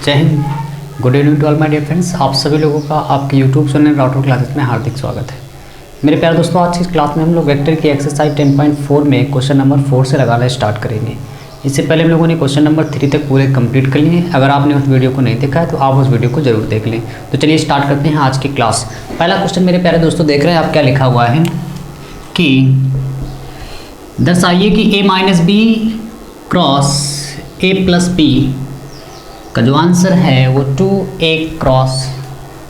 जय हिंद। Good evening to all my dear friends. आप सभी लोगों का आपके यूट्यूब चैनल राउटर क्लासेस में हार्दिक स्वागत है। मेरे प्यारे दोस्तों, आज की क्लास में हम लोग वेक्टर की एक्सरसाइज 10.4 में क्वेश्चन नंबर 4 से लगाना स्टार्ट करेंगे। इससे पहले हम लोगों ने क्वेश्चन नंबर 3 तक पूरे कंप्लीट कर लिए। अगर आपने उस वीडियो को नहीं देखा है तो आप उस वीडियो को जरूर देख लें। तो चलिए स्टार्ट करते हैं आज की क्लास। पहला क्वेश्चन मेरे प्यारे दोस्तों देख रहे हैं आप, क्या लिखा हुआ है कि दर्शाइए कि a minus B cross a plus B का जो आंसर है वो 2a क्रॉस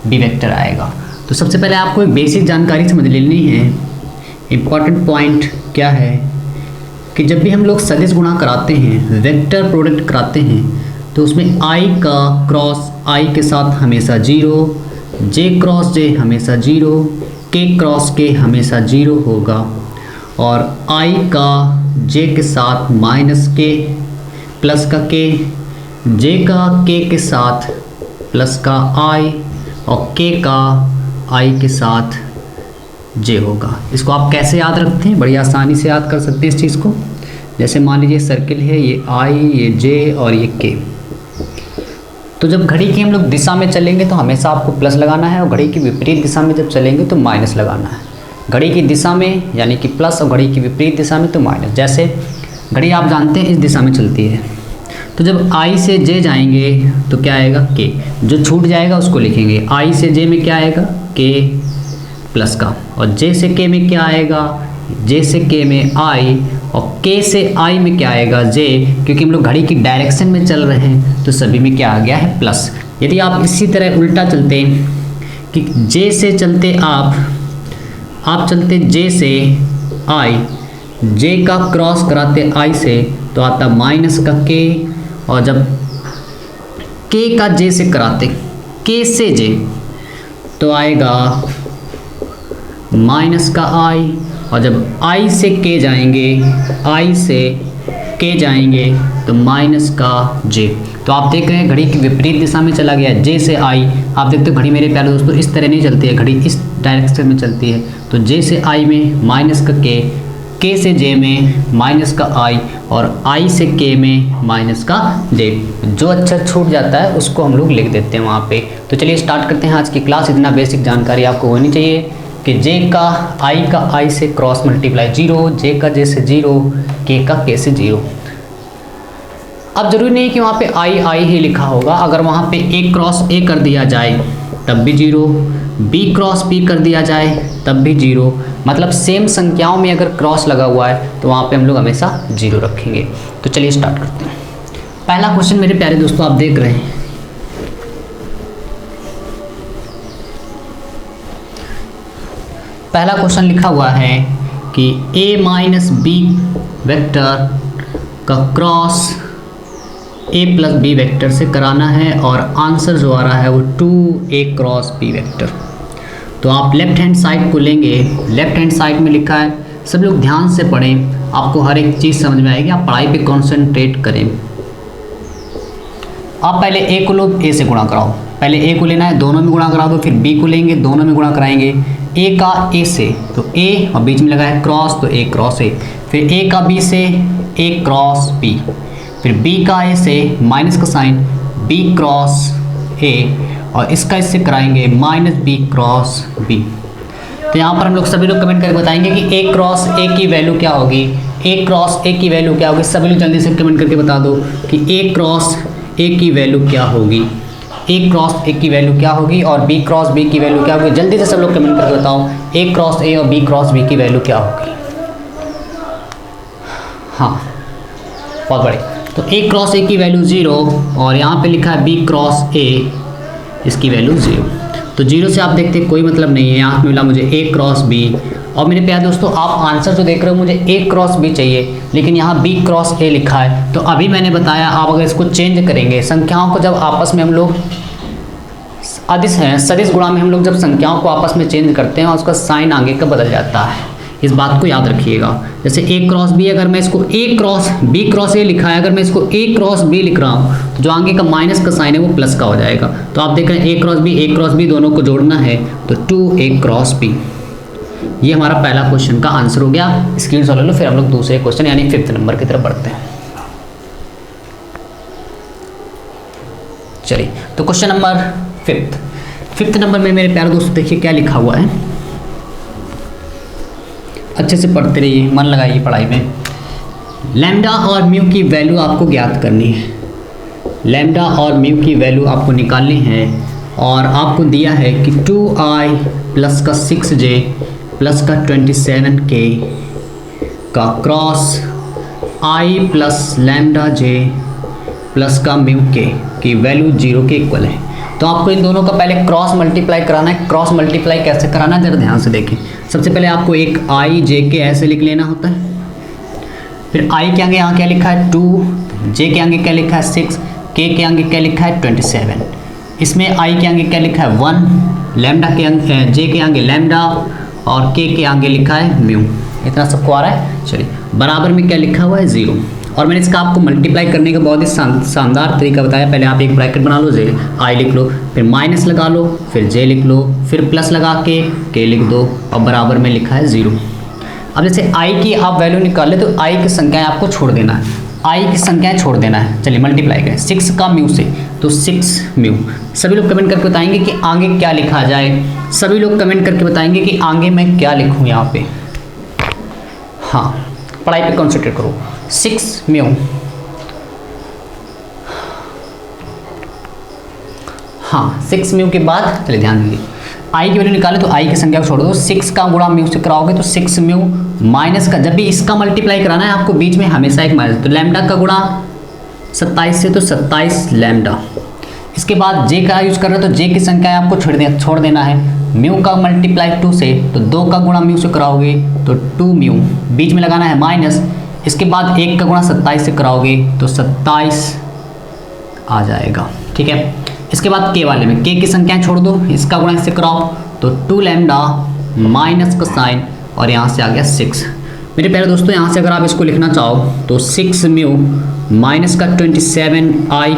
b वेक्टर आएगा। तो सबसे पहले आपको एक बेसिक जानकारी समझ लेनी है। इम्पॉर्टेंट पॉइंट क्या है कि जब भी हम लोग सदिश गुणा कराते हैं, वेक्टर प्रोडक्ट कराते हैं, तो उसमें i का क्रॉस i के साथ हमेशा 0, j क्रॉस j हमेशा 0, k क्रॉस k हमेशा 0 होगा और i का j के साथ माइनस k प्लस का k, j का k के साथ प्लस का i और k का i के साथ j होगा। इसको आप कैसे याद रखते हैं? बड़ी आसानी से याद कर सकते हैं इस चीज़ को। जैसे मान लीजिए सर्किल है, ये i, ये j और ये k। तो जब घड़ी की हम लोग दिशा में चलेंगे तो हमेशा आपको प्लस लगाना है और घड़ी की विपरीत दिशा में जब चलेंगे तो माइनस लगाना है। घड़ी की दिशा में यानी कि प्लस और घड़ी की विपरीत दिशा में तो माइनस। जैसे घड़ी आप जानते हैं इस दिशा में चलती है, तो जब i से j जाएंगे तो क्या आएगा k, जो छूट जाएगा उसको लिखेंगे। i से j में क्या आएगा k प्लस का, और j से k में क्या आएगा, j से k में i और k से i में क्या आएगा j। क्योंकि हम लोग घड़ी की डायरेक्शन में चल रहे हैं तो सभी में क्या आ गया है प्लस। यदि आप इसी तरह उल्टा चलते कि j से चलते आप चलते j से i, j का क्रॉस कराते i से तो आता माइनस का k, और जब k का j से कराते k से j तो आएगा माइनस का i, और जब i से k जाएंगे, i से k जाएंगे तो माइनस का j। तो आप देख रहे हैं घड़ी की विपरीत दिशा में चला गया j से i। आप देखते हो घड़ी मेरे प्यारे दोस्तों इस तरह नहीं चलती है, घड़ी इस डायरेक्शन में चलती है। तो j से i में माइनस का k से j में माइनस का i और i से k में माइनस का j। जो अक्षर छूट जाता है उसको हम लोग लिख देते हैं वहाँ पे। तो चलिए स्टार्ट करते हैं आज की क्लास। इतना बेसिक जानकारी आपको होनी चाहिए कि j का i से क्रॉस मल्टीप्लाई 0, j का j से 0, k का k से 0। अब जरूरी नहीं कि वहाँ पे i ही लिखा होगा। अगर वहाँ पे a क्रॉस a कर दिया जाए तब भी 0, b क्रॉस b कर दिया जाए तब भी 0। मतलब सेम संख्याओं में अगर क्रॉस लगा हुआ है तो वहाँ पे हम लोग हमेशा 0 रखेंगे। तो चलिए स्टार्ट करते हैं। पहला क्वेश्चन मेरे प्यारे दोस्तों आप देख रहे हैं, पहला क्वेश्चन लिखा हुआ है कि a माइनस बी वेक्टर का cross a plus B vector से कराना है और आंसर जो आ रहा है वो 2a क्रॉस b वेक्टर। तो आप लेफ्ट हैंड साइड को लेंगे। लेफ्ट हैंड साइड में लिखा है, सब लोग ध्यान से पढ़ें, आपको हर एक चीज़ समझ में आएगी। आप पढ़ाई पे कंसंट्रेट करें। आप पहले a को लो, a से गुणा कराओ। पहले a को लेना है, दोनों में गुणा करा दो, फिर b को लेंगे, दोनों में गुणा कराएंगे। a का a से तो a और बीच में लगा है क्रॉस तो a क्रॉस a, फिर a का b से a क्रॉस b, फिर b का a से माइनस का साइन b क्रॉस a, और इसका इससे कराएंगे माइनस b क्रॉस b। तो यहाँ पर हम लोग सभी लोग कमेंट करके बताएंगे कि a क्रॉस a की वैल्यू क्या होगी, a क्रॉस a की वैल्यू क्या होगी। सभी लोग जल्दी से कमेंट करके बता दो कि a क्रॉस a की वैल्यू क्या होगी, a क्रॉस a की वैल्यू क्या होगी और b क्रॉस b की वैल्यू क्या होगी। जल्दी से सब लोग कमेंट करके बताओ a क्रॉस a और b क्रॉस b की वैल्यू क्या होगी। हाँ बहुत बड़े। तो a क्रॉस a की वैल्यू 0 और यहाँ पे लिखा है b क्रॉस a, इसकी वैल्यू 0। तो 0 से आप देखते हैं कोई मतलब नहीं है। यहाँ पे मिला मुझे a क्रॉस b, और मेरे प्यारे दोस्तों आप आंसर जो देख रहे हो मुझे a क्रॉस b चाहिए, लेकिन यहाँ b क्रॉस a लिखा है। तो अभी मैंने बताया आप अगर इसको चेंज करेंगे, संख्याओं को जब आपस में हम लोग सदिश गुणा में हम लोग जब संख्याओं को आपस में चेंज करते हैं और उसका साइन आगे का बदल जाता है। इस बात को याद रखिएगा। जैसे a क्रॉस b, अगर मैं इसको a cross b cross a लिखा है, अगर मैं इसको a क्रॉस b लिख रहा हूँ तो जो आगे का माइनस का साइन है वो प्लस का हो जाएगा। तो आप देख रहे हैं a क्रॉस b दोनों को जोड़ना है तो 2a क्रॉस b। ये हमारा पहला क्वेश्चन का आंसर हो गया। स्क्रीनशॉट ले लो, फिर हम लोग दूसरे क्वेश्चन यानी 5th नंबर की तरफ बढ़ते हैं। चलिए तो क्वेश्चन नंबर फिफ्थ नंबर में मेरे प्यारे दोस्तों देखिए क्या लिखा हुआ है, अच्छे से पढ़ते रहिए, मन लगाइए पढ़ाई में। लैम्डा और म्यू की वैल्यू आपको ज्ञात करनी है, लैम्डा और म्यू की वैल्यू आपको निकालनी है और आपको दिया है कि 2i प्लस का 6j प्लस का 27k का cross i plus lambda j plus का म्यू k की वैल्यू 0 के इक्वल है। तो आपको इन दोनों का पहले क्रॉस मल्टीप्लाई कराना है। क्रॉस मल्टीप्लाई कैसे कराना है जरा ध्यान से देखें। सबसे पहले आपको एक i j के ऐसे लिख लेना होता है, फिर i के आगे यहाँ क्या लिखा है 2, j के आगे क्या लिखा है 6, k के आगे क्या लिखा है 27, इसमें i के आगे क्या लिखा है 1, लैम्डा के आगे j के आगे लैम्डा और k के आगे लिखा है म्यू। इतना सबको आ रहा है। चलिए बराबर में क्या लिखा हुआ है 0, और मैंने इसका आपको मल्टीप्लाई करने का बहुत ही शानदार तरीका बताया। पहले आप एक ब्रैकेट बना लो, जे आई लिख लो, फिर माइनस लगा लो, फिर जे लिख लो, फिर प्लस लगा के लिख दो और बराबर में लिखा है 0। अब जैसे आई की आप वैल्यू निकाले तो आई की संख्याएं आपको छोड़ देना है, आई की संख्याएं छोड़ देना है। चलिए मल्टीप्लाई करें 6 का म्यू से तो 6 म्यू। सभी लोग कमेंट करके बताएंगे कि आगे क्या लिखा जाए, सभी लोग कमेंट करके बताएंगे कि आगे मैं क्या लिखूँ यहाँ पे। हाँ पढ़ाई पे कॉन्सेंट्रेट करो। 6 म्यू, हाँ 6 म्यू के बाद चलिए ध्यान दीजिए आई की वैल्यू निकाले तो आई की संख्या को छोड़ दो, 6 का गुणा म्यू से कराओगे तो 6 म्यू माइनस का, जब भी इसका मल्टीप्लाई कराना है आपको बीच में हमेशा एक माइनस, तो लैम्डा का गुणा 27 से तो 27 लैम्डा। इसके बाद जे का यूज कर रहे हो तो जे की संख्या आपको छोड़ देना है। म्यू का मल्टीप्लाई 2 से तो 2 का गुणा म्यू से कराओगे तो 2 म्यू, बीच में लगाना है माइनस। इसके बाद 1 का गुणा 27 से कराओगे तो 27 आ जाएगा, ठीक है। इसके बाद के वाले में के की संख्याएं छोड़ दो, इसका गुणा इससे कराओ तो 2 लैम्डा माइनस का साइन और यहाँ से आ गया 6। मेरे प्यारे दोस्तों यहाँ से अगर आप इसको लिखना चाहो तो 6 म्यू माइनस का 27 आई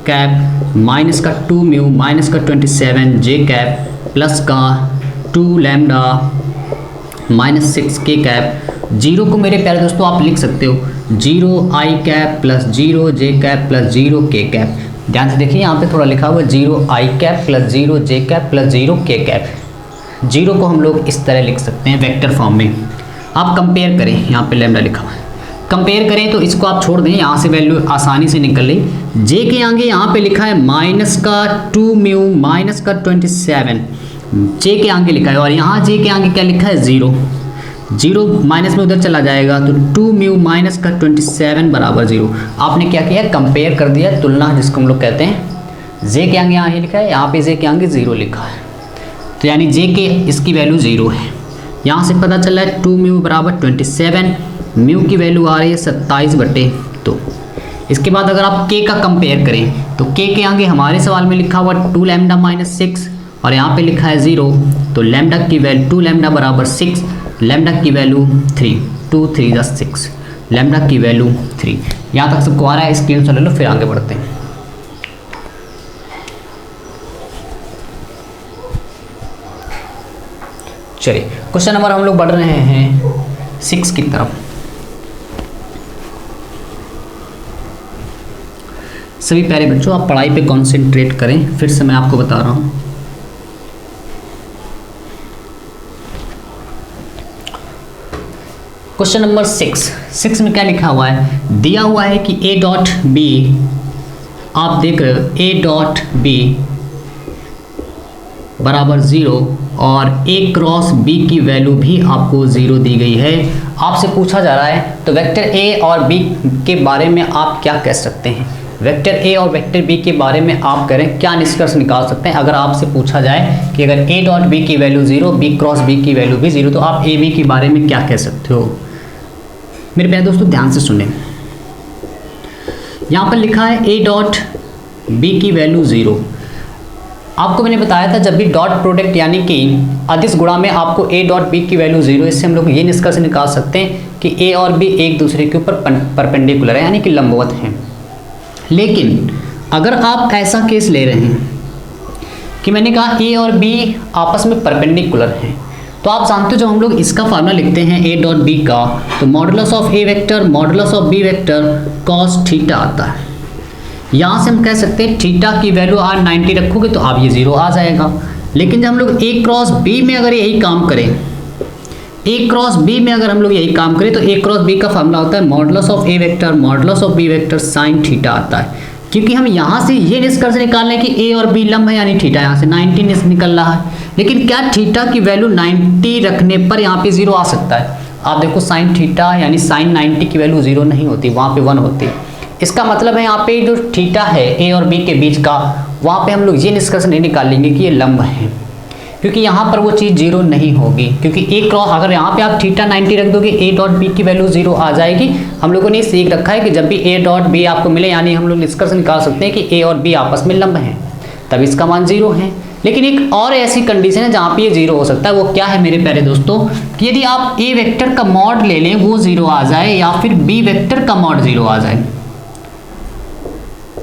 कैप माइनस का 2 म्यू माइनस का 27 जे कैप प्लस का 2 लैम्डा माइनस 6 के कैप। 0 को मेरे प्यारे दोस्तों आप लिख सकते हो 0 आई कैप प्लस 0 जे कैप प्लस 0 के कैप। ध्यान से देखिए यहाँ पे थोड़ा लिखा हुआ 0 आई कैप प्लस 0 जे कैप प्लस 0 के कैप। 0 को हम लोग इस तरह लिख सकते हैं वेक्टर फॉर्म में। आप कंपेयर करें, यहाँ पे लैम्डा लिखा हुआ है, कंपेयर करें तो इसको आप छोड़ दें, यहाँ से वैल्यू आसानी से निकल ली। जे के आगे यहाँ पे लिखा है माइनस का 2 म्यू माइनस का 27, जे के आगे लिखा है, और यहाँ जे के आगे क्या लिखा है 0, 0 माइनस में उधर चला जाएगा तो 2 म्यू माइनस का 27 बराबर 0। आपने क्या किया, कंपेयर कर दिया, तुलना जिसको हम लोग कहते हैं। जे के आगे यहाँ ये लिखा है, यहाँ पे जे के आगे 0 लिखा है, तो यानी जे के इसकी वैल्यू 0 है। यहाँ से पता चला है 2 म्यू बराबर 27, म्यू की वैल्यू आ रही है 27/2। इसके बाद अगर आप के का कंपेयर करें तो के आगे हमारे सवाल में लिखा हुआ 2 लैम्डा माइनस 6 और यहाँ पे लिखा है 0, तो लैम्डा की वैल्यू 2 लैम्डा बराबर 6, लैम्डा की वैल्यू 3, 2 3 6, लैम्डा की वैल्यू 3। यहाँ तक सबको आ रहा है, स्क्रीनशॉट ले लो, फिर आगे बढ़ते हैं। चलिए क्वेश्चन नंबर हम लोग बढ़ रहे हैं 6 की तरफ। सभी प्यारे बच्चों आप पढ़ाई पे कॉन्सेंट्रेट करें, फिर से मैं आपको बता रहा हूं। क्वेश्चन नंबर 6 में क्या लिखा हुआ है, दिया हुआ है कि a डॉट बी, आप देख रहे हो a डॉट बी बराबर 0 और a क्रॉस b की वैल्यू भी आपको 0 दी गई है। आपसे पूछा जा रहा है तो वेक्टर a और b के बारे में आप क्या कह सकते हैं, वेक्टर a और वेक्टर b के बारे में आप करें क्या निष्कर्ष निकाल सकते हैं। अगर आपसे पूछा जाए कि अगर a डॉट b की वैल्यू 0, b क्रॉस b की वैल्यू भी 0, तो आप a b के बारे में क्या कह सकते हो। मेरे प्यारे दोस्तों ध्यान से सुनें, यहाँ पर लिखा है a डॉट b की वैल्यू 0। आपको मैंने बताया था जब भी डॉट प्रोडक्ट यानी कि अदिश गुणा में आपको a डॉट b की वैल्यू 0, इससे हम लोग ये निष्कर्ष निकाल सकते हैं कि a और b एक दूसरे के ऊपर परपेंडिकुलर है, यानी कि लंबवत हैं। लेकिन अगर आप ऐसा केस ले रहे हैं कि मैंने कहा a और b आपस में परपेंडिकुलर हैं, तो आप जानते हो जब हम लोग इसका फार्मूला लिखते हैं a डॉट b का, तो modulus of a vector modulus of b vector cos theta आता है। यहाँ से हम कह सकते हैं थीटा की वैल्यू आप 90 रखोगे तो आप ये 0 आ जाएगा। लेकिन जब हम लोग ए क्रॉस बी में अगर यही काम करें, ए क्रॉस बी में अगर हम लोग यही काम करें तो ए क्रॉस बी का फॉर्मूला होता है modulus of A vector modulus of B vector sine theta आता है। क्योंकि हम यहाँ से ये निष्कर्ष निकाल लें कि ए और बी लंब है, यानी थीटा यहाँ से 90 निकल रहा है। लेकिन क्या थीटा की वैल्यू 90 रखने पर यहाँ पे 0 आ सकता है? आप देखो साइन थीटा यानी साइन 90 की वैल्यू 0 नहीं होती, वहाँ पे 1 होती है। इसका मतलब है यहाँ पे जो थीटा है ए और बी के बीच का, वहाँ पे हम लोग ये निष्कर्ष नहीं निकाल लेंगे कि ये लंब है, क्योंकि यहाँ पर वो चीज़ 0 नहीं होगी। क्योंकि ए क्रॉस अगर यहाँ पे आप थीटा 90 रख दोगे ए डॉट बी की वैल्यू 0 आ जाएगी। हम लोगों ने सीख रखा है कि जब भी ए डॉट बी आपको मिले, यानी हम लोग निष्कर्ष निकाल सकते हैं कि ए और बी आपस में लंब हैं, तब इसका मान 0 है। लेकिन एक और ऐसी कंडीशन है जहाँ पे ये 0 हो सकता है, वो क्या है मेरे प्यारे दोस्तों, कि यदि आप ए वेक्टर का मॉड ले लें वो 0 आ जाए, या फिर बी वेक्टर का मॉड 0 आ जाए।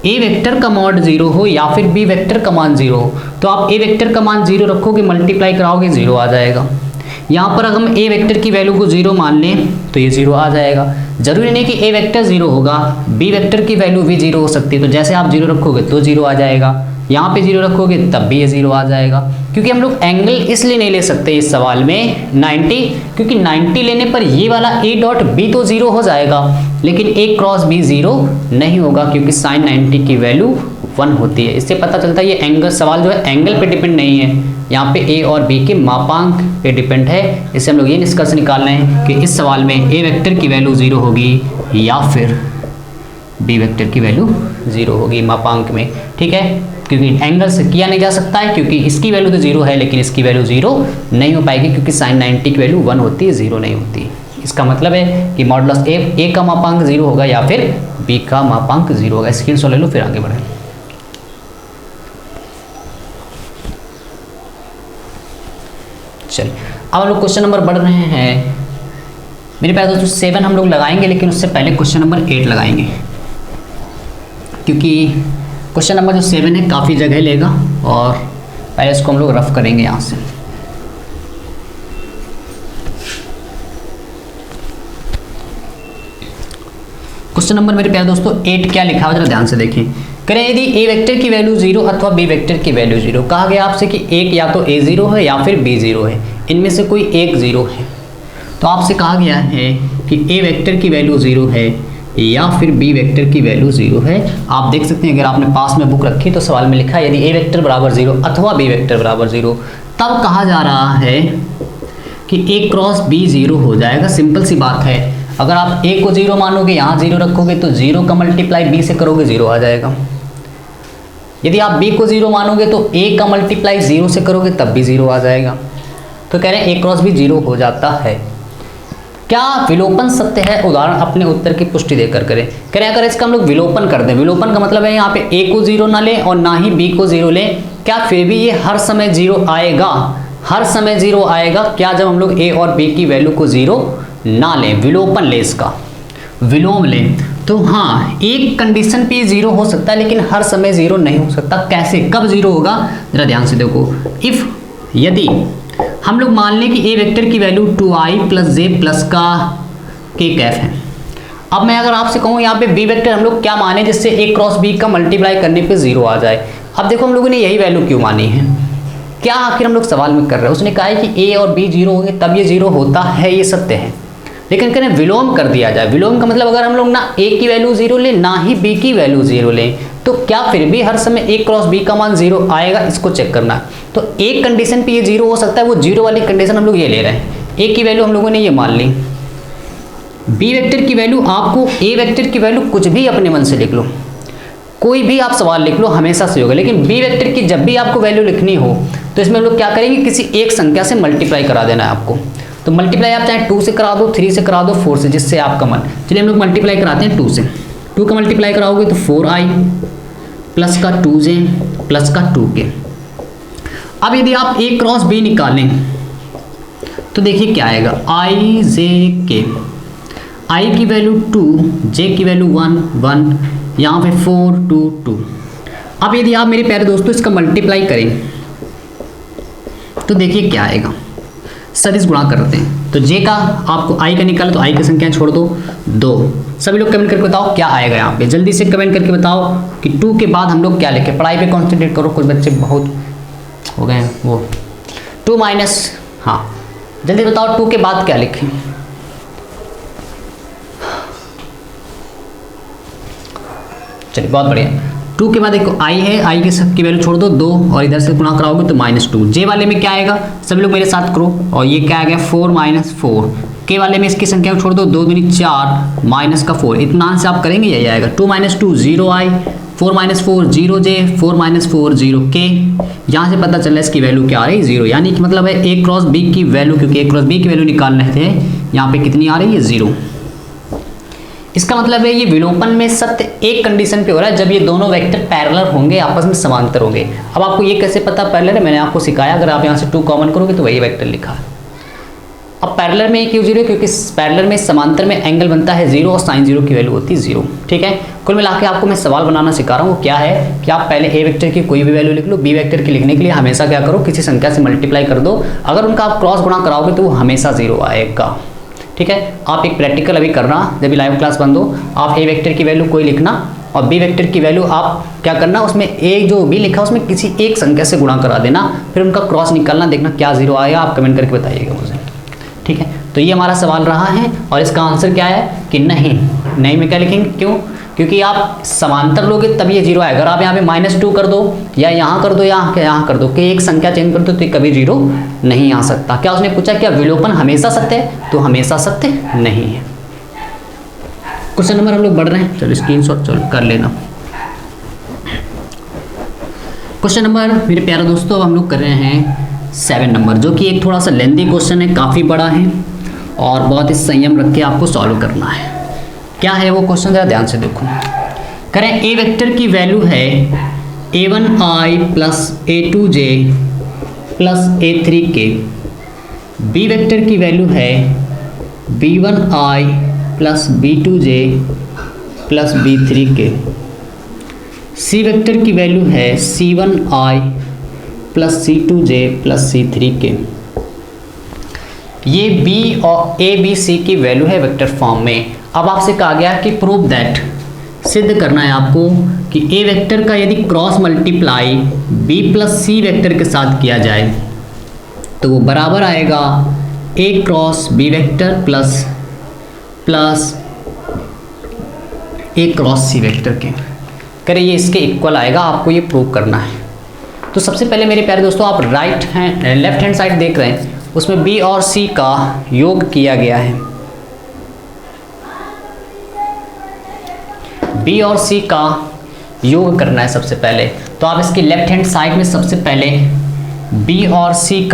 ए वेक्टर का मॉड 0 हो या फिर बी वेक्टर का मान 0 हो, तो आप ए वेक्टर का मान 0 रखोगे, मल्टीप्लाई कराओगे 0 आ जाएगा। यहाँ पर अगर हम ए वेक्टर की वैल्यू को 0 मान लें तो ये 0 आ जाएगा। जरूरी नहीं कि ए वेक्टर 0 होगा, बी वेक्टर की वैल्यू भी 0 हो सकती है। तो जैसे आप 0 रखोगे तो 0 आ जाएगा, यहाँ पे 0 रखोगे तब भी ये 0 आ जाएगा। क्योंकि हम लोग एंगल इसलिए नहीं ले सकते इस सवाल में 90, क्योंकि 90 लेने पर ये वाला ए डॉट बी तो 0 हो जाएगा, लेकिन ए क्रॉस बी 0 नहीं होगा, क्योंकि साइन 90 की वैल्यू 1 होती है। इससे पता चलता है ये एंगल सवाल जो है एंगल पे डिपेंड नहीं है, यहाँ पे ए और बी के मापांक पे डिपेंड है। इससे हम लोग ये निष्कर्ष निकाल रहे हैं कि इस सवाल में ए वेक्टर की वैल्यू 0 होगी या फिर बी वेक्टर की वैल्यू 0 होगी मापांक में। ठीक है, क्योंकि एंगल से किया नहीं जा सकता है, क्योंकि इसकी वैल्यू तो 0 है लेकिन इसकी वैल्यू 0 नहीं हो पाएगी, क्योंकि साइन 90 की वैल्यू 1 होती है, 0 नहीं होती। इसका मतलब है कि मॉडुलस ए का मापांक 0 होगा या फिर बी का मापांक 0 होगा। स्क्रीनशॉट ले लो फिर आगे बढ़े। चलिए अब हम लोग क्वेश्चन नंबर बढ़ रहे हैं मेरे प्यारे दोस्तों। 7 हम लोग लगाएंगे, लेकिन उससे पहले क्वेश्चन नंबर 8 लगाएंगे, क्योंकि क्वेश्चन नंबर जो 7 है काफ़ी जगह लेगा और पहले इसको हम लोग रफ करेंगे यहाँ से। क्वेश्चन नंबर मेरे प्यारे दोस्तों 8 क्या लिखा है जरा ध्यान से देखिए। करें यदि ए वेक्टर की वैल्यू 0 अथवा बी वेक्टर की वैल्यू 0, कहा गया आपसे कि एक या तो ए 0 है या फिर बी 0 है, इनमें से कोई एक 0 है। तो आपसे कहा गया है कि ए वेक्टर की वैल्यू 0 है या फिर बी वेक्टर की वैल्यू 0 है। आप देख सकते हैं अगर आपने पास में बुक रखी तो सवाल में लिखा है यदि ए वेक्टर बराबर 0 अथवा बी वेक्टर बराबर 0, तब कहा जा रहा है कि ए क्रॉस बी 0 हो जाएगा। सिंपल सी बात है, अगर आप ए को 0 मानोगे, यहाँ 0 रखोगे तो 0 का मल्टीप्लाई बी से करोगे 0 आ जाएगा। यदि आप बी को 0 मानोगे तो ए का मल्टीप्लाई 0 से करोगे तब भी 0 आ जाएगा। तो कह रहे हैं ए क्रॉस बी 0 हो जाता है। क्या विलोपन सत्य है? उदाहरण अपने उत्तर की पुष्टि देकर करें। कह रहे हैं अगर इसका हम लोग विलोपन कर दें, विलोपन का मतलब है यहाँ पे ए को 0 ना लें और ना ही बी को 0 लें, क्या फिर भी ये हर समय 0 आएगा? हर समय 0 आएगा क्या जब हम लोग ए और बी की वैल्यू को 0 ना लें, विलोपन ले, इसका विलोम लें? तो हाँ, एक कंडीशन पे 0 हो सकता है लेकिन हर समय 0 नहीं हो सकता। कैसे, कब 0 होगा जरा ध्यान से देखो। इफ यदि हम लोग मान लें कि ए वेक्टर की वैल्यू 2i प्लस जे प्लस का के कैफ है। अब मैं अगर आपसे कहूँ यहाँ पे बी वेक्टर हम लोग क्या माने जिससे ए क्रॉस बी का मल्टीप्लाई करने पे 0 आ जाए। अब देखो हम लोगों ने यही वैल्यू क्यों मानी है, क्या आखिर हम लोग सवाल में कर रहे हैं। उसने कहा है कि ए और बी 0 होंगे तब ये 0 होता है, ये सत्य है, लेकिन कहें विलोम कर दिया जाए। विलोम का मतलब अगर हम लोग ना ए की वैल्यू 0 लें ना ही बी की वैल्यू 0 लें, तो क्या फिर भी हर समय ए क्रॉस बी का मान 0 आएगा, इसको चेक करना है। तो एक कंडीशन पे ये 0 हो सकता है, वो 0 वाली कंडीशन हम लोग ये ले रहे हैं। ए की वैल्यू हम लोगों ने ये मान ली, बी वेक्टर की वैल्यू आपको ए वेक्टर की वैल्यू कुछ भी अपने मन से लिख लो, कोई भी आप सवाल लिख लो, हमेशा से होगा। लेकिन बी वेक्टर की जब भी आपको वैल्यू लिखनी हो तो इसमें हम लोग क्या करेंगे, किसी एक संख्या से मल्टीप्लाई करा देना है आपको। तो मल्टीप्लाई आप चाहे 2 से करा दो, 3 से करा दो, 4 से, जिससे आपका मन। चलिए हम लोग मल्टीप्लाई कराते हैं 2 से। 2 का मल्टीप्लाई कराओगे तो 4i प्लस का 2j प्लस का 2k। अब यदि आप a क्रॉस b निकालें तो देखिए क्या आएगा, i j k, i की वैल्यू 2, j की वैल्यू 1 1, यहाँ पे 4 2 2। अब यदि आप मेरे प्यारे दोस्तों इसका मल्टीप्लाई करें तो देखिए क्या आएगा, सदिश गुणा करते हैं। तो जे का आपको आई का निकाला तो आई की संख्या छोड़ दो 2। सभी लोग कमेंट करके बताओ क्या आएगा यहाँ पे, जल्दी से कमेंट करके बताओ कि 2 के बाद हम लोग क्या लिखे। पढ़ाई पे कॉन्सेंट्रेट करो, कुछ बच्चे बहुत हो गए हैं वो 2 माइनस, हाँ जल्दी बताओ 2 के बाद क्या लिखें। चलिए बहुत बढ़िया। 2 के बाद देखो आई है, आई के सबकी वैल्यू छोड़ दो 2 और इधर से गुणा कराओगे तो -2। जे वाले में क्या आएगा सभी लोग मेरे साथ करो, और ये क्या आ गया 4 - 4। के वाले में इसकी संख्या को छोड़ दो 2 दूनी 4 माइनस का 4, इतना से आप करेंगे यही आएगा। 2 - 2 0 आई, 4 - 4 0 जे, 4 - 4 0 के। यहाँ से पता चल रहा है इसकी वैल्यू क्या आ रही है 0, यानी कि मतलब है A क्रॉस B की वैल्यू, क्योंकि A क्रॉस B की वैल्यू निकाल रहे थे, यहाँ पे कितनी आ रही है 0। इसका मतलब है ये विलोपन में सत्य एक कंडीशन पे हो रहा है, जब ये दोनों वेक्टर पैरेलल होंगे, आपस में समांतर होंगे। अब आपको ये कैसे पता पैरेलल है, मैंने आपको सिखाया, अगर आप यहाँ से 2 कॉमन करोगे तो वही वेक्टर लिखा है। अब पैरेलल में क्यों 0, क्योंकि पैरेलल में समांतर में एंगल बनता है 0 और साइन 0 की वैल्यू होती है 0। ठीक है, कुल मिला के आपको मैं सवाल बनाना सिखा रहा हूँ। वो क्या है कि आप पहले ए वेक्टर की कोई भी वैल्यू लिख लो, बी वेक्टर की लिखने के लिए हमेशा क्या करो, किसी संख्या से मल्टीप्लाई कर दो, अगर उनका आप क्रॉस गुणा कराओगे तो वो हमेशा 0 आएगा। ठीक है, आप एक प्रैक्टिकल अभी करना, जब लाइव क्लास बंद हो, आप ए वेक्टर की वैल्यू कोई लिखना और बी वेक्टर की वैल्यू आप क्या करना, उसमें ए जो बी लिखा उसमें किसी एक संख्या से गुणा करा देना, फिर उनका क्रॉस निकालना, देखना क्या 0 आएगा, आप कमेंट करके बताइएगा मुझे। ठीक है, तो ये हमारा सवाल रहा है और इसका आंसर क्या है कि नहीं में क्या लिखेंगे, क्यों, क्योंकि आप समांतर लोगे तब ये 0 आएगा। अगर आप यहाँ पे -2 कर दो या यहाँ कर दो या यहाँ कर दो, कि एक संख्या चेंज कर दो तो कभी 0 नहीं आ सकता। क्या उसने पूछा क्या विलोपन हमेशा सत्य है, तो हमेशा सत्य नहीं है। क्वेश्चन नंबर हम लोग बढ़ रहे हैं, चलो स्क्रीनशॉट चलो कर लेना। क्वेश्चन नंबर मेरे प्यारे दोस्तों हम लोग कर रहे हैं 7 नंबर, जो कि एक थोड़ा सा लेंदी क्वेश्चन है, काफ़ी बड़ा है और बहुत ही संयम रख के आपको सॉल्व करना है। क्या है वो क्वेश्चन, जरा ध्यान से देखो। करें ए वेक्टर की वैल्यू है a1i plus a2j plus a3k, B vector की वैल्यू है b1i plus b2j plus b3k, C vector की वैल्यू है c1i plus c2j plus c3k। ये बी और ए बी सी की वैल्यू है वेक्टर फॉर्म में। अब आपसे कहा गया कि प्रूव दैट, सिद्ध करना है आपको कि ए वेक्टर का यदि cross multiply B plus C vector के साथ किया जाए तो वो बराबर आएगा ए क्रॉस बी वेक्टर प्लस ए क्रॉस सी वेक्टर के। करें ये इसके इक्वल आएगा, आपको ये प्रूव करना है। तो सबसे पहले मेरे प्यारे दोस्तों आप लेफ्ट हैंड साइड देख रहे हैं, उसमें बी और सी का योग किया गया है। बी और सी का योग करना है सबसे पहले, तो आप इसकी लेफ्ट हैंड साइड में सबसे पहले बी और सी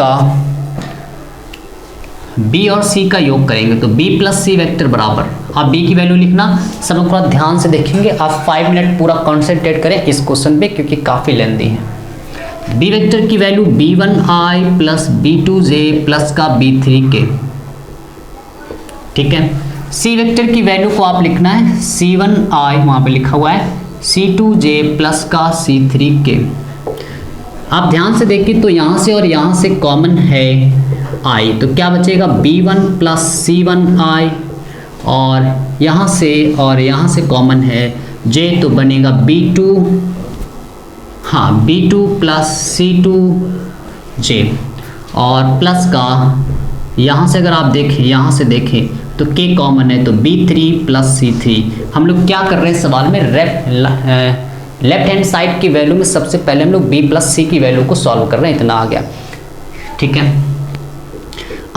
का योग करेंगे तो बी प्लस सी वेक्टर बराबर, आप बी की वैल्यू लिखना। सब लोग थोड़ा ध्यान से देखेंगे, आप 5 मिनट पूरा कॉन्सेंट्रेट करें इस क्वेश्चन पे क्योंकि काफ़ी लेंदी है। बी वेक्टर की value b1i plus b2j plus का b3k। ठीक है, सी वेक्टर की वैल्यू को आप लिखना है c1i, वहाँ पे लिखा हुआ है c2j प्लस का c3k। आप ध्यान से देखिए तो यहाँ से और यहाँ से कॉमन है i, तो क्या बचेगा b1 प्लस c1i, और यहाँ से कॉमन है j, तो बनेगा b2, हाँ b2 प्लस c2j, और प्लस का यहाँ से अगर आप देखें तो k कॉमन है तो b3 प्लस c3। हम लोग क्या कर रहे हैं सवाल में, लेफ्ट हैंड साइड की वैल्यू में सबसे पहले हम लोग b प्लस सी की वैल्यू को सॉल्व कर रहे हैं, इतना आ गया। ठीक है,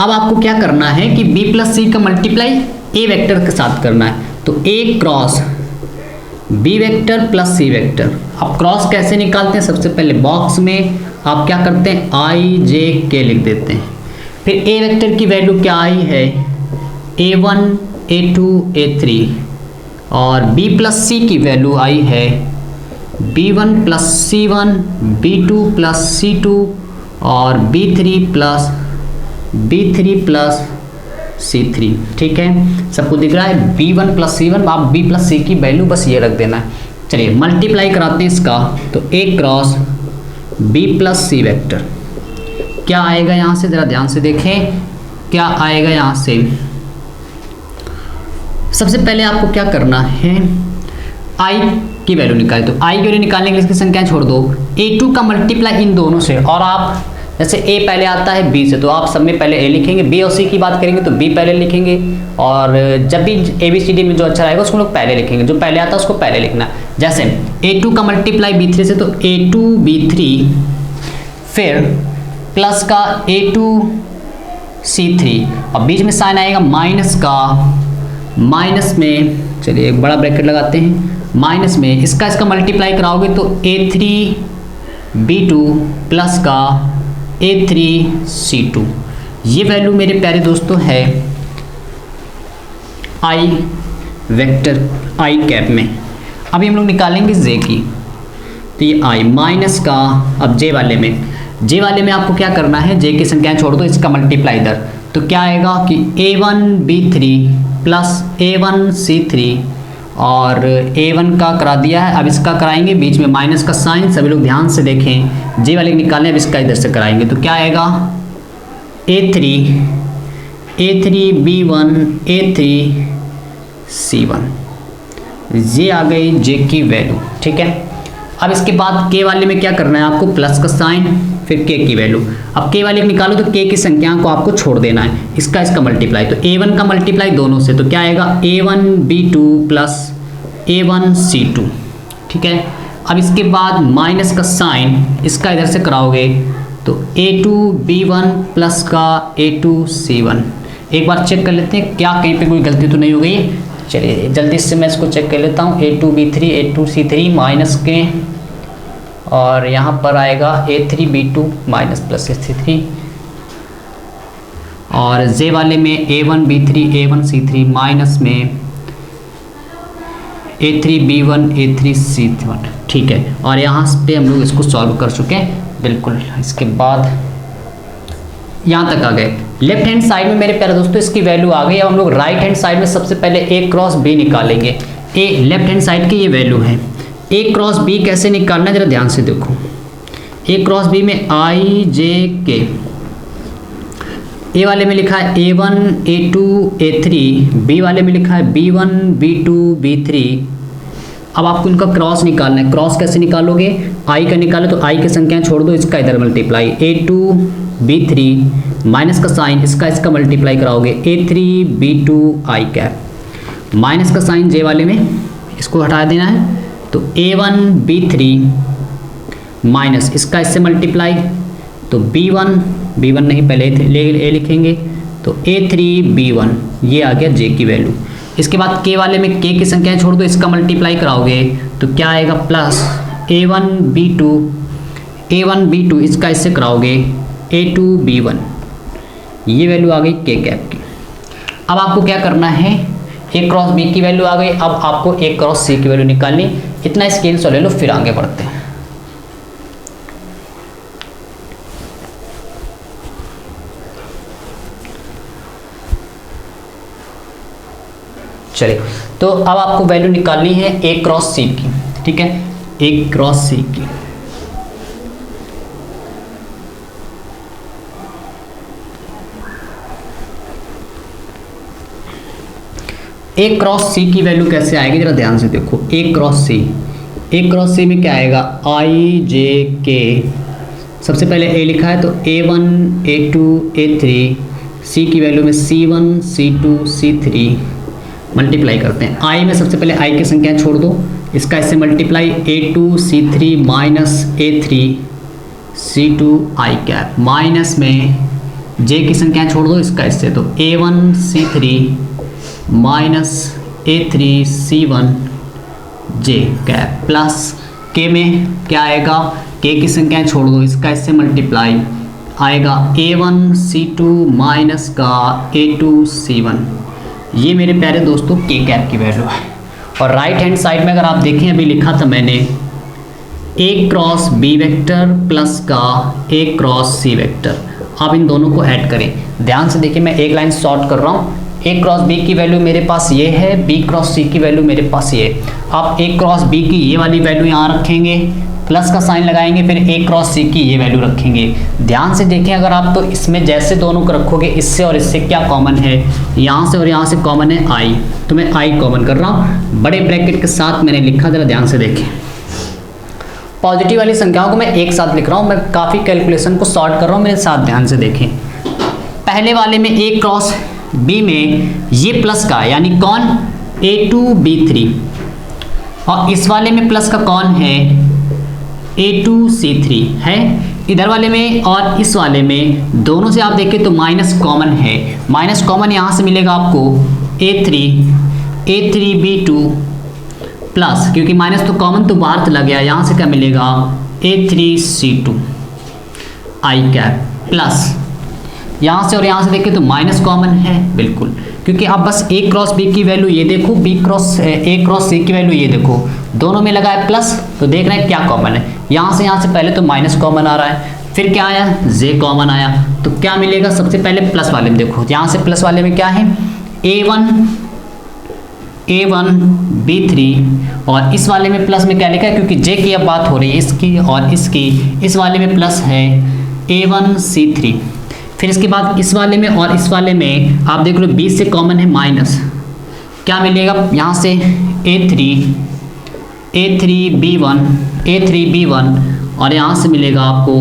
अब आपको क्या करना है कि b प्लस सी का मल्टीप्लाई a वेक्टर के साथ करना है, तो a cross b vector plus C vector. अब क्रॉस कैसे निकालते हैं, सबसे पहले बॉक्स में आप क्या करते हैं i j k लिख देते हैं, फिर a वेक्टर की वैल्यू क्या आई है a1 a2 a3, और b प्लस सी की वैल्यू आई है b1 plus c1 b2 plus c2 और b3 प्लस c3। ठीक है, सबको दिख रहा है b1 प्लस c1, आप b प्लस c की वैल्यू बस ये रख देना है। चलिए मल्टीप्लाई कराते हैं इसका, तो a cross b plus C vector क्या आएगा, यहाँ से ज़रा ध्यान से देखें क्या आएगा यहाँ से, सबसे पहले आपको क्या करना है, आई की वैल्यू निकाले। तो आई की वैल्यू निकालने के लिए इसकी संख्या छोड़ दो, a2 का मल्टीप्लाई इन दोनों से, और आप जैसे a पहले आता है b से तो आप सब में पहले a लिखेंगे, b और c की बात करेंगे तो b पहले लिखेंगे, और जब भी ABCD में जो अक्षर आएगा उसको लोग पहले लिखेंगे, जो पहले आता है उसको पहले लिखना। जैसे a2 का मल्टीप्लाई b3 से तो a2 b3, फिर प्लस का a2 c3, और बीच में साइन आएगा माइनस का, माइनस में चलिए एक बड़ा ब्रैकेट लगाते हैं, माइनस में इसका मल्टीप्लाई कराओगे तो a3 b2 प्लस का a3 c2। ये वैल्यू मेरे प्यारे दोस्तों है आई वेक्टर आई कैप में। अभी हम लोग निकालेंगे जे की, तो ये आई माइनस का, अब जे वाले में आपको क्या करना है, जे की संख्याएं छोड़ दो, इसका मल्टीप्लाई इधर, तो क्या आएगा कि a1 b3 plus a1 c3, और a1 का करा दिया है, अब इसका कराएंगे, बीच में माइनस का साइन, सभी लोग ध्यान से देखें, जे वाले निकालने, अब इसका इधर से कराएंगे तो क्या आएगा a3 b1 a3 c1, ये आ गई जे की वैल्यू। ठीक है, अब इसके बाद के वाले में क्या करना है आपको, प्लस का साइन, फिर के की वैल्यू। अब के वाले निकालो तो के की संख्या को आपको छोड़ देना है, इसका मल्टीप्लाई, तो a1 का मल्टीप्लाई दोनों से, तो क्या आएगा a1 b2 plus a1 c2। ठीक है, अब इसके बाद माइनस का साइन, इसका इधर से कराओगे तो a2 b1 प्लस का a2 c1। एक बार चेक कर लेते हैं क्या कहीं पे कोई गलती तो नहीं हो गई। चलिए जल्दी से मैं इसको चेक कर लेता हूँ, a2 b3 a2 c3 minus के, और यहाँ पर आएगा a3 b2 minus plus c3, और जे वाले में a1 b3 a1 c3 minus में a3 b1 a3 c1। ठीक है, और यहाँ पे हम लोग इसको सॉल्व कर चुके हैं बिल्कुल। इसके बाद यहाँ तक आ गए, लेफ्ट हैंड साइड में मेरे प्यारे दोस्तों इसकी वैल्यू आ गई। अब हम लोग राइट हैंड साइड में सबसे पहले a क्रॉस b निकालेंगे। a लेफ्ट हैंड साइड की ये वैल्यू है, a क्रॉस b कैसे निकालना है जरा ध्यान से देखो। a क्रॉस b में i j k, a वाले में लिखा है a1 a2 a3, b वाले में लिखा है b1 b2 b3। अब आपको इनका क्रॉस निकालना है। क्रॉस कैसे निकालोगे, i का निकालो तो i की संख्या छोड़ दो, इसका इधर मल्टीप्लाई a2 b3 माइनस का साइन, इसका मल्टीप्लाई कराओगे a3 b2 i cap, minus का साइन j वाले में, इसको हटा देना है तो a1 b3 माइनस इसका इससे मल्टीप्लाई, तो b1 नहीं पहले a लिखेंगे तो a3 b1, ये आ गया j की वैल्यू। इसके बाद k वाले में k की संख्याएं छोड़ दो, इसका मल्टीप्लाई कराओगे तो क्या आएगा प्लस a1 b2 इसका इससे कराओगे a2 b1, ये वैल्यू आ गई k कैप की। अब आपको क्या करना है, a क्रॉस b की वैल्यू आ गई, अब आपको a क्रॉस c की वैल्यू निकालनी। इतना स्क्रीनशॉट ले लो फिर आगे बढ़ते हैं। चलिए, तो अब आपको वैल्यू निकालनी है a क्रॉस c की। ठीक है, a क्रॉस c की, a क्रॉस c की वैल्यू कैसे आएगी जरा ध्यान से देखो। a क्रॉस c में क्या आएगा, i j k, सबसे पहले a लिखा है तो a1 a2 a3, c की वैल्यू में c1 c2 c3 मल्टीप्लाई करते हैं। i में सबसे पहले i की संख्या छोड़ दो, इसका इससे multiply a2 c3 minus a3 c2 i cap, minus में j की संख्या छोड़ दो, इसका इससे तो a1 c3 minus a3 c1 j cap, plus k में क्या आएगा, k की संख्याएं छोड़ दो, इसका इससे मल्टीप्लाई आएगा a1 c2 माइनस का a2 c1। ये मेरे प्यारे दोस्तों k कैप की वैल्यू है। और राइट हैंड साइड में अगर आप देखें, अभी लिखा था मैंने a cross b vector plus का a क्रॉस c वेक्टर। आप इन दोनों को ऐड करें, ध्यान से देखिए, मैं एक लाइन शॉर्ट कर रहा हूँ। a क्रॉस b की वैल्यू मेरे पास ये है, b क्रॉस c की वैल्यू मेरे पास ये है। आप a क्रॉस b की ये वाली वैल्यू यहाँ रखेंगे, प्लस का साइन लगाएंगे, फिर ए क्रॉस सी की ये वैल्यू रखेंगे। ध्यान से देखें अगर आप, तो इसमें जैसे दोनों को रखोगे, इससे और इससे क्या कॉमन है, यहाँ से और यहाँ से कॉमन है आई, तो मैं आई कॉमन कर रहा हूँ, बड़े ब्रैकेट के साथ मैंने लिखा, जरा ध्यान से देखें। पॉजिटिव वाली संख्याओं को मैं एक साथ लिख रहा हूँ, मैं काफ़ी कैलकुलेशन को सॉर्ट कर रहा हूँ, मेरे साथ ध्यान से देखें। पहले वाले में ए क्रॉस बी में ये प्लस का यानी कौन, A2 B3, और इस वाले में प्लस का कौन है, A2 C3 है इधर वाले में, और इस वाले में दोनों से आप देखें तो माइनस कॉमन है, माइनस कॉमन यहाँ से मिलेगा आपको A3 B2 प्लस, क्योंकि माइनस तो कॉमन तो बाहर चला गया, यहाँ से क्या मिलेगा A3 C2 आई कैप प्लस, यहाँ से और यहाँ से देखें तो माइनस कॉमन है बिल्कुल, क्योंकि आप बस ए क्रॉस बी की वैल्यू ये देखो, ए क्रॉस सी की वैल्यू ये देखो, दोनों में लगा है प्लस, तो देख रहे हैं क्या कॉमन है, यहाँ से पहले तो माइनस कॉमन आ रहा है, फिर क्या आया जे कॉमन आया, तो क्या मिलेगा, सबसे पहले प्लस वाले में देखो, यहाँ से प्लस वाले में क्या है A1 B3, और इस वाले में प्लस में क्या लिखा है, क्योंकि जे की अब बात हो रही है इसकी और इसकी, इस वाले में प्लस है A1 C3, फिर इसके बाद इस वाले में और इस वाले में आप देख लो 20 से कॉमन है माइनस, क्या मिलेगा यहाँ से A3 B1 और यहाँ से मिलेगा आपको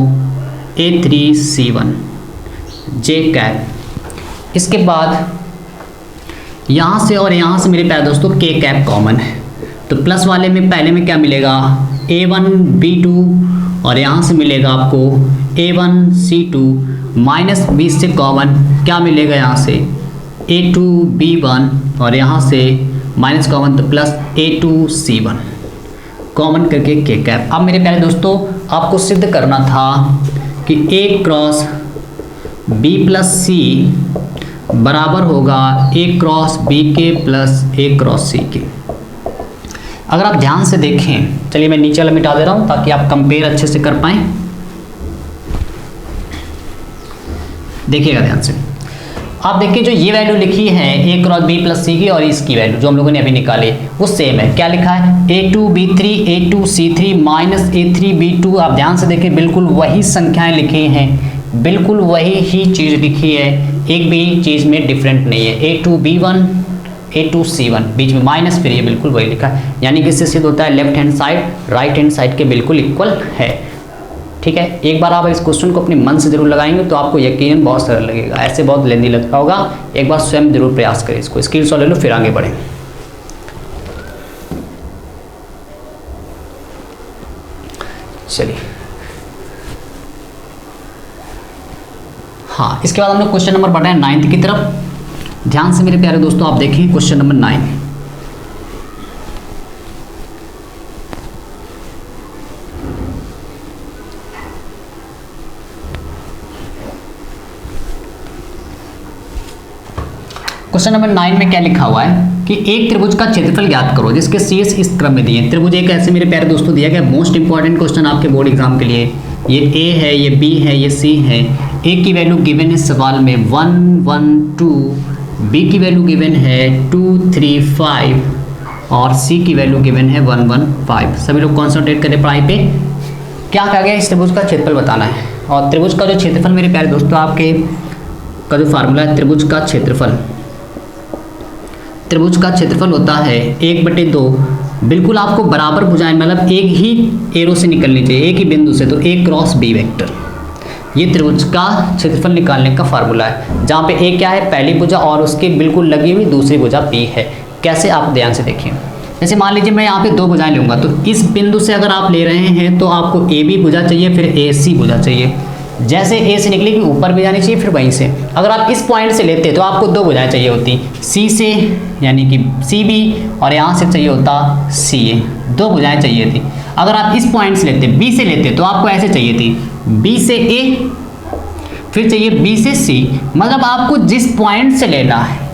A3 C1 जे कैप। इसके बाद यहाँ से और यहाँ से मेरे प्यारे दोस्तों के कैप कॉमन है, तो प्लस वाले में पहले में क्या मिलेगा A1 B2 और यहाँ से मिलेगा आपको A1 C2 माइनस 20 से कॉमन क्या मिलेगा, यहाँ से A2 B1 और यहाँ से माइनस कॉमन तो प्लस A2 C1 कॉमन करके के कैप। अब मेरे प्यारे दोस्तों आपको सिद्ध करना था कि A cross B plus C बराबर होगा A क्रॉस B के प्लस A क्रॉस C के। अगर आप ध्यान से देखें, चलिए मैं नीचे वाला मिटा दे रहा हूँ ताकि आप कंपेयर अच्छे से कर पाएँ। देखिएगा ध्यान से, आप देखिए जो ये वैल्यू लिखी है A cross B plus C की और इसकी वैल्यू जो हम लोगों ने अभी निकाली वो सेम है। क्या लिखा है A2 B3 A2 C3 minus A3 B2। आप ध्यान से देखिए बिल्कुल वही संख्याएं लिखी हैं, बिल्कुल वही ही चीज़ लिखी है, एक भी चीज़ में डिफरेंट नहीं है। A2 B1 A2 C1 बीच में माइनस, फिर ये बिल्कुल वही लिखा है, यानी कि इससे सिद्ध होता है left hand side right hand side के बिल्कुल इक्वल है। ठीक है, एक बार आप इस क्वेश्चन को अपने मन से जरूर लगाएंगे तो आपको यकीनन बहुत सरल लगेगा, ऐसे बहुत लेंदी लगता होगा। एक बार स्वयं जरूर प्रयास करें, इसको स्क्रीनशॉट ले लो फिर आगे बढ़ें। चलिए हाँ, इसके बाद हम लोग क्वेश्चन नंबर बढ़ रहे हैं 9th की तरफ। ध्यान से मेरे प्यारे दोस्तों आप देखें क्वेश्चन नंबर 9। क्वेश्चन नंबर 9 में क्या लिखा हुआ है कि एक त्रिभुज का क्षेत्रफल ज्ञात करो जिसके शीर्ष इस क्रम में दिए। त्रिभुज एक ऐसे मेरे प्यारे दोस्तों दिया गया, मोस्ट इंपॉर्टेंट क्वेश्चन आपके बोर्ड एग्जाम के लिए। ये ए है, ये बी है, ये सी है। ए की वैल्यू गिवन है सवाल में 1 1 2, बी की वैल्यू गिवन है 2 3 5 और सी की वैल्यू गिवन है 1 1 5। सभी लोग कॉन्सेंट्रेट करें पढ़ाई पे। क्या कहा गया, इस त्रिभुज का क्षेत्रफल बताना है। और त्रिभुज का जो क्षेत्रफल मेरे प्यारे दोस्तों आपके का जो फार्मूला है, त्रिभुज का क्षेत्रफल, त्रिभुज का क्षेत्रफल होता है 1/2। बिल्कुल आपको बराबर भुजाएं, मतलब एक ही एरो से निकलनी चाहिए, एक ही बिंदु से, तो ए क्रॉस बी वेक्टर। ये त्रिभुज का क्षेत्रफल निकालने का फार्मूला है, जहाँ पे ए क्या है पहली भुजा और उसके बिल्कुल लगी हुई दूसरी भुजा बी है। कैसे, आप ध्यान से देखिए। जैसे मान लीजिए मैं यहाँ पे 2 भुजाएं लूँगा, तो इस बिंदु से अगर आप ले रहे हैं तो आपको ए बी भुजा चाहिए, फिर ए सी भुजा चाहिए। जैसे ए से निकली कि ऊपर भी जानी चाहिए, फिर वहीं से। अगर आप इस पॉइंट से लेते तो आपको 2 भुजाएं चाहिए होती, सी से यानी कि सी बी, और यहाँ से चाहिए होता सी ए, 2 भुजाएं चाहिए थी। अगर आप इस पॉइंट से लेते, बी से लेते, तो आपको ऐसे चाहिए थी बी से ए, फिर चाहिए बी से सी। मतलब आपको जिस पॉइंट से लेना है,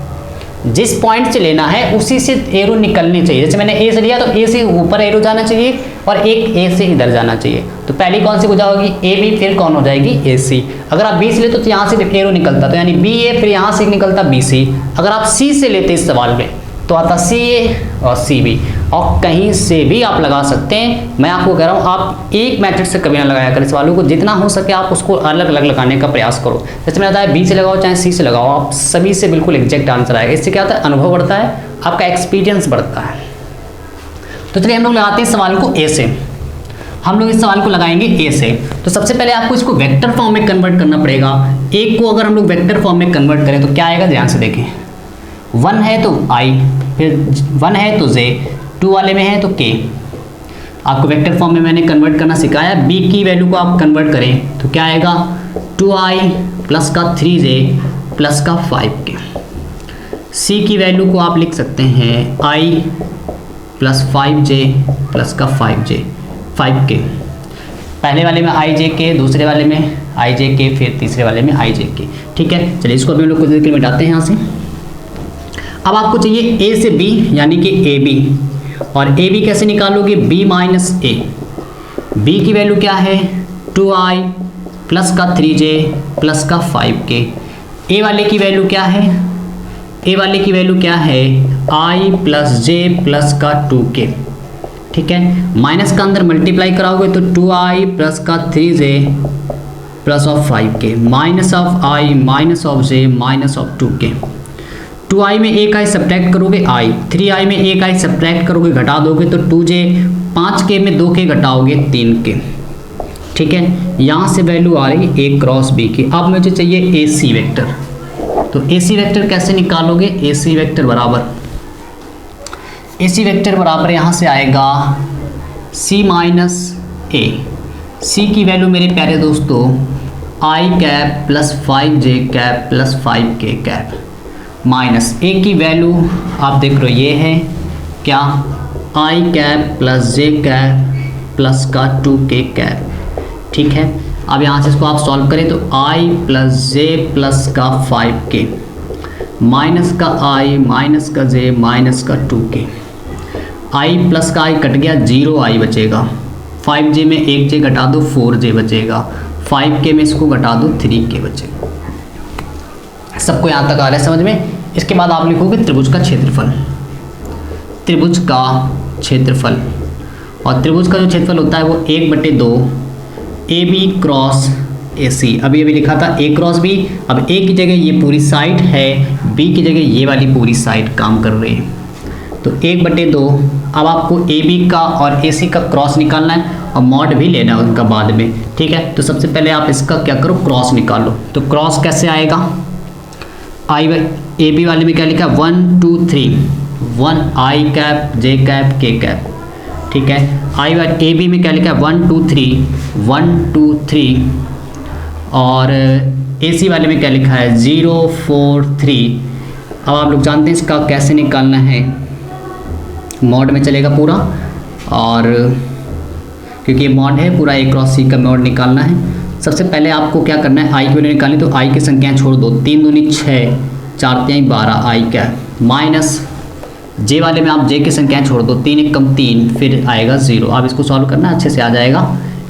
जिस पॉइंट से लेना है उसी से एरो निकलनी चाहिए। जैसे मैंने ए से लिया तो ए से ऊपर एरो जाना चाहिए और एक ए से इधर जाना चाहिए। तो पहली कौन सी भुजा होगी, ए बी, फिर कौन हो जाएगी ए सी। अगर आप बी से लेते तो यहाँ से एरो निकलता, तो यानी बी ए, फिर यहाँ से निकलता बी सी। अगर आप सी से लेते इस सवाल में तो आता सी ए और सी बी, और कहीं से भी आप लगा सकते हैं। मैं आपको कह रहा हूँ आप एक मेथड से कभी ना लगाया करें सवालों को, जितना हो सके आप उसको अलग अलग लगाने का प्रयास करो। जैसे मैंने बताया बी से लगाओ चाहे सी से लगाओ, आप सभी से बिल्कुल एग्जैक्ट आंसर आएगा। इससे क्या होता है, अनुभव बढ़ता है, आपका एक्सपीरियंस बढ़ता है। तो चलिए हम लोग लगाते हैं सवाल को ए से। हम लोग इस सवाल को लगाएंगे ए से। तो सबसे पहले आपको इसको वेक्टर फॉर्म में कन्वर्ट करना पड़ेगा। एक को अगर हम लोग वेक्टर फॉर्म में कन्वर्ट करें तो क्या आएगा, ध्यान से देखें। 1 है तो i, फिर 1 है तो j, 2 वाले में है तो k। आपको वेक्टर फॉर्म में मैंने कन्वर्ट करना सिखाया। b की वैल्यू को आप कन्वर्ट करें तो क्या आएगा, 2i प्लस का 3j प्लस का 5k। c की वैल्यू को आप लिख सकते हैं i प्लस 5j प्लस का 5k। पहले वाले में ijk, दूसरे वाले में ijk, फिर तीसरे वाले में ijk। ठीक है, चलिए इसको अभी हम लोग कुछ देर के लिए मिटाते हैं यहाँ से। अब आपको चाहिए a से b यानी कि ab, और ab कैसे निकालोगे, b माइनस a। b की वैल्यू क्या है, 2i प्लस का 3j प्लस का 5k। a वाले की वैल्यू क्या है, a वाले की वैल्यू क्या है, i प्लस j प्लस का 2k। ठीक है, माइनस का अंदर मल्टीप्लाई कराओगे तो 2i प्लस का 3j plus of 5k, minus of i minus of j minus of 2k। 2i में एक i सब्ट्रैक्ट करोगे i, 3i में एक i सब्ट्रैक्ट करोगे घटा दोगे तो 2j, 5k में 2k घटाओगे 3k। ठीक है, यहाँ से वैल्यू आ रही a क्रॉस b की। अब मुझे चाहिए ac वेक्टर। तो ac वेक्टर कैसे निकालोगे, ac वेक्टर बराबर यहाँ से आएगा c माइनस a। c की वैल्यू मेरे प्यारे दोस्तों i cap plus 5j cap plus 5k cap, minus a की वैल्यू आप देख रहे हो ये है क्या, i cap plus j cap plus का 2k कैप। ठीक है, अब यहाँ से इसको आप सॉल्व करें तो i प्लस j प्लस का 5k, माइनस का i माइनस का j माइनस का 2k। i प्लस का i कट गया, 0i बचेगा। 5j में 1j घटा दो 4j बचेगा। 5k में इसको घटा दो 3k बचेगा। सबको यहाँ तक आ रहा है समझ में। इसके बाद आप लिखोगे त्रिभुज का क्षेत्रफल। त्रिभुज का क्षेत्रफल, और त्रिभुज का जो क्षेत्रफल होता है वो 1/2 AB क्रॉस AC। अभी लिखा था A क्रॉस B, अब A की जगह ये पूरी साइड है, B की जगह ये वाली पूरी साइड काम कर रही है। तो 1/2। अब आपको AB का और AC का क्रॉस निकालना है और मॉड भी लेना है उनका बाद में। ठीक है, तो सबसे पहले आप इसका क्या करो, क्रॉस निकालो। तो क्रॉस कैसे आएगा, AB वाले में क्या लिखा है, 1 2 3, 1 i cap j cap k cap. ठीक है, AB में क्या लिखा है, 1 2 3, 1 2 3, और AC वाले में क्या लिखा है, 0 4 3। अब आप लोग जानते हैं इसका कैसे निकालना है, मॉड में चलेगा पूरा, और क्योंकि ये मॉड है पूरा A क्रॉस C का मॉड निकालना है। सबसे पहले आपको क्या करना है, i की वैल्यू निकालनी, तो i की संख्याएं छोड़ दो, 3 दूनी 6, 4 तिहाई 12 i क्या, माइनस j वाले में आप j की संख्याएं छोड़ दो, 3 1 कम 3, फिर आएगा 0। आप इसको सॉल्व करना अच्छे से आ जाएगा।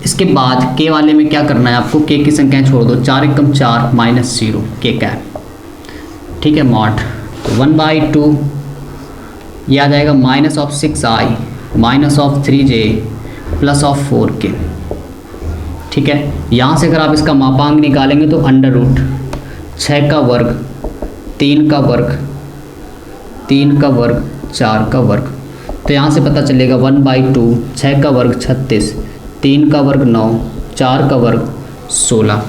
इसके बाद k वाले में क्या करना है आपको, k की संख्याएं छोड़ दो, 4 1 कम 4 माइनस 0 k कैप। ठीक है, मॉड तो 1/2 ये आ जाएगा minus of 6i minus of 3j plus of 4k। ठीक है, यहाँ से अगर आप इसका मापांक निकालेंगे तो अंडर रूट 6 का वर्ग, 3 का वर्ग, 3 का वर्ग, 4 का वर्ग। तो यहाँ से पता चलेगा 1/2, 6 का वर्ग 36, 3 का वर्ग 9, 4 का वर्ग 16।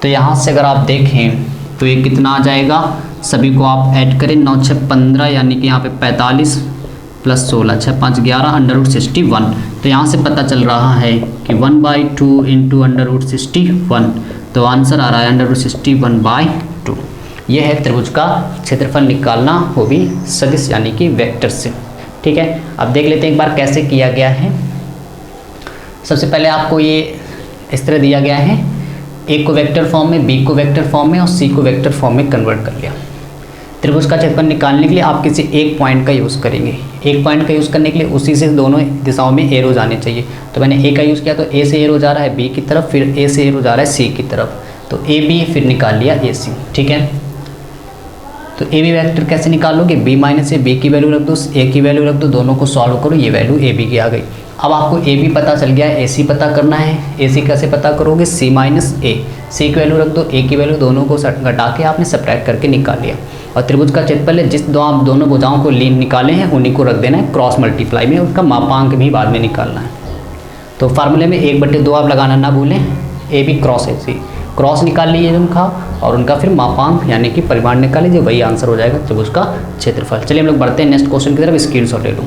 तो यहाँ से अगर आप देखें तो ये कितना आ जाएगा, सभी को आप ऐड करें, 9 6 15 यानी कि यहाँ पे 45 प्लस 16, 6 5 11 अंडर रूट 61। तो यहाँ से पता चल रहा है कि 1/2 इंटू अंडर रूट 61, तो आंसर आ रहा है अंडर रूट 61/2। यह है त्रिभुज का क्षेत्रफल निकालना, वो भी सदिश यानी कि वेक्टर से। ठीक है, अब देख लेते हैं एक बार कैसे किया गया है। सबसे पहले आपको ये इस तरह दिया गया है, A को वेक्टर फॉर्म में, B को वेक्टर फॉर्म में और C को वेक्टर फॉर्म में कन्वर्ट कर लिया। त्रिभुज का क्षेत्रफल निकालने के लिए आप किसी एक पॉइंट का यूज़ करेंगे। एक पॉइंट का यूज़ करने के लिए उसी से दोनों दिशाओं में एरो जाने चाहिए। तो मैंने A का यूज़ किया तो A से एरो जा रहा है B की तरफ, फिर A से एरो जा रहा है C की तरफ, तो AB फिर निकाल लिया AC। ठीक है, तो ए बी वैक्टर कैसे निकालोगे, बी माइनस ए, बी की वैल्यू रख दो, ए की वैल्यू रख दो, दोनों को सॉल्व करो, ये वैल्यू ए बी की आ गई। अब आपको ए बी पता चल गया, ए सी पता करना है। ए सी कैसे पता करोगे, सी माइनस ए, सी की वैल्यू रख दो, ए की वैल्यू, दोनों को घटा के आपने सब्ट्रैक्ट करके निकाल लिया। और त्रिभुज का क्षेत्रफल है, जिस आप दोनों भुजाओं को लीन निकाले हैं उन्हीं को रख देना है क्रॉस मल्टीप्लाई में, उनका मापांक भी बाद में निकालना है। तो फार्मूले में 1/2 आप लगाना ना भूलें, A B cross A C, cross निकाल लीजिए उनका और उनका फिर मापांक यानी कि परिमाण निकाल लीजिए, वही आंसर हो जाएगा त्रिभुज का क्षेत्रफल। चलिए हम लोग बढ़ते हैं नेक्स्ट क्वेश्चन की तरफ, स्क्रीनशॉट ले लूँ।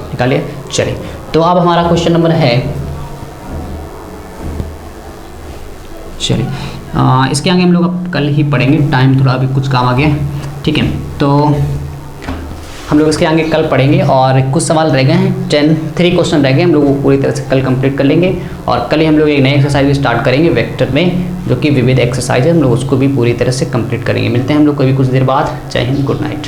निकालिए। चलिए तो अब हमारा क्वेश्चन नंबर है, चलिए इसके आगे हम लोग अब कल ही पढ़ेंगे, टाइम थोड़ा अभी कुछ काम आ गया, ठीक है। तो हम लोग इसके आगे कल पढ़ेंगे और कुछ सवाल रह गए हैं, 3 क्वेश्चन रह गए, हम लोग वो पूरी तरह से कल कंप्लीट कर लेंगे। और कल ही हम लोग एक नई एक्सरसाइज स्टार्ट करेंगे वेक्टर में, जो कि विविध एक्सरसाइज है, हम लोग उसको भी पूरी तरह से कंप्लीट करेंगे। मिलते हैं हम लोग कभी कुछ देर बाद। जय हिंद, गुड नाइट।